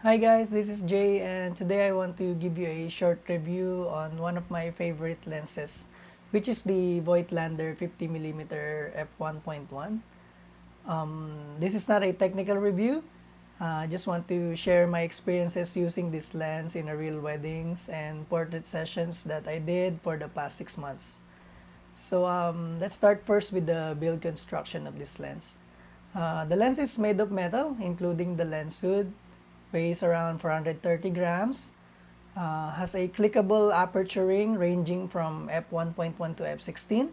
Hi guys, this is Jay, and today I want to give you a short review on one of my favorite lenses, which is the Voigtlander 50mm f1.1. This is not a technical review. I just want to share my experiences using this lens in a real weddings and portrait sessions that I did for the past 6 months. So let's start first with the build construction of this lens. The lens is made of metal, including the lens hood, weighs around 430 grams, has a clickable aperture ring ranging from f1.1 to f16.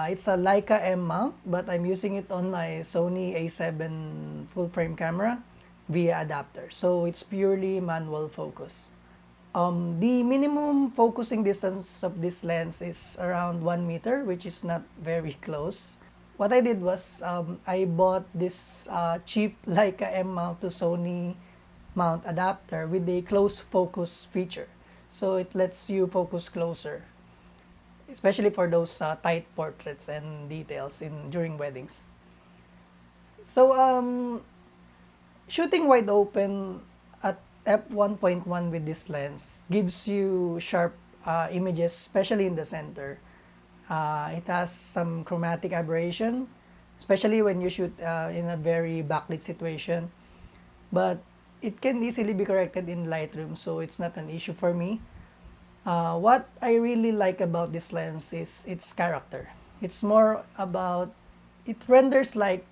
It's a Leica M mount, but I'm using it on my Sony A7 full frame camera via adapter, so it's purely manual focus. The minimum focusing distance of this lens is around 1 meter, which is not very close. What I did was I bought this cheap Leica M mount to Sony mount adapter with a close focus feature. So it lets you focus closer, especially for those tight portraits and details during weddings. So shooting wide open at f1.1 with this lens gives you sharp images, especially in the center. It has some chromatic aberration, especially when you shoot in a very backlit situation. But it can easily be corrected in Lightroom, so it's not an issue for me. What I really like about this lens is its character. It's more about, it renders like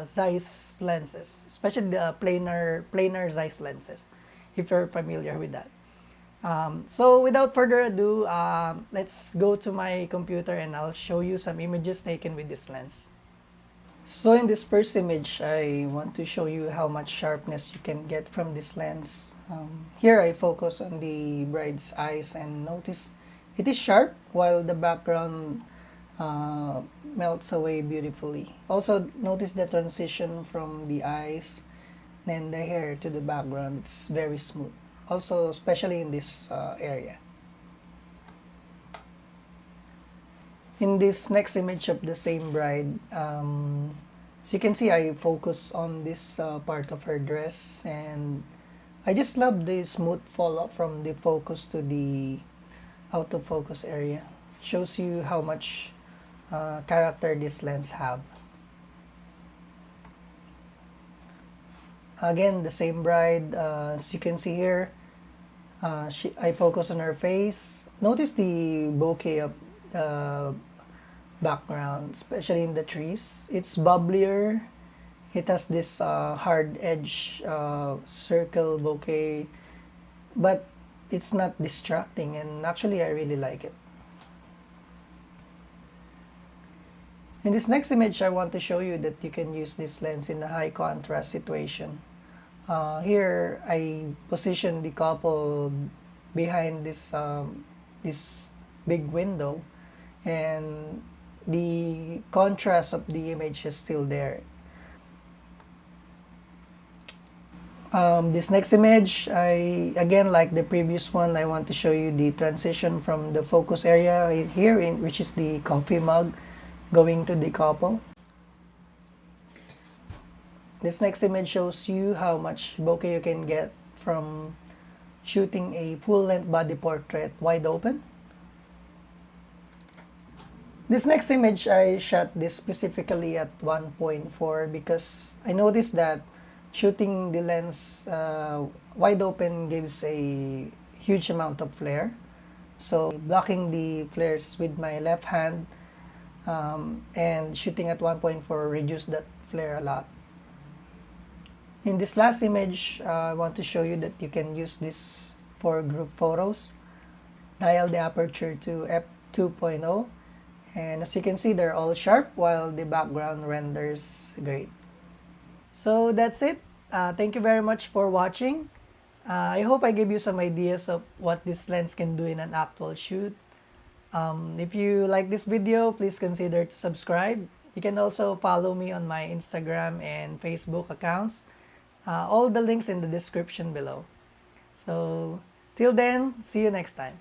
Zeiss lenses, especially the planar Zeiss lenses, if you're familiar with that. So without further ado, let's go to my computer and I'll show you some images taken with this lens. So in this first image, I want to show you how much sharpness you can get from this lens. Here I focus on the bride's eyes and notice it is sharp while the background melts away beautifully. Also notice the transition from the eyes and the hair to the background. It's very smooth. Also, especially in this area. In this next image of the same bride, so you can see I focus on this part of her dress, and I just love the smooth fall off from the focus to the out of focus area. Shows you how much character this lens have. Again, the same bride, as you can see here, I focus on her face. Notice the bokeh of the background, especially in the trees. It's bubblier. It has this hard edge circle bokeh, but it's not distracting, and actually I really like it. In this next image, I want to show you that you can use this lens in a high contrast situation. Here, I position the couple behind this big window, and the contrast of the image is still there. This next image, again, like the previous one, I want to show you the transition from the focus area here, which is the coffee mug, going to the couple. This next image shows you how much bokeh you can get from shooting a full-length body portrait wide open. This next image, I shot this specifically at 1.4 because I noticed that shooting the lens wide open gives a huge amount of flare. So blocking the flares with my left hand and shooting at 1.4 reduced that flare a lot. In this last image, I want to show you that you can use this for group photos. Dial the aperture to f2.0, and as you can see, they're all sharp while the background renders great. So that's it. Thank you very much for watching. I hope I gave you some ideas of what this lens can do in an actual shoot. If you like this video, please consider to subscribe. You can also follow me on my Instagram and Facebook accounts. All the links in the description below. So till then, see you next time.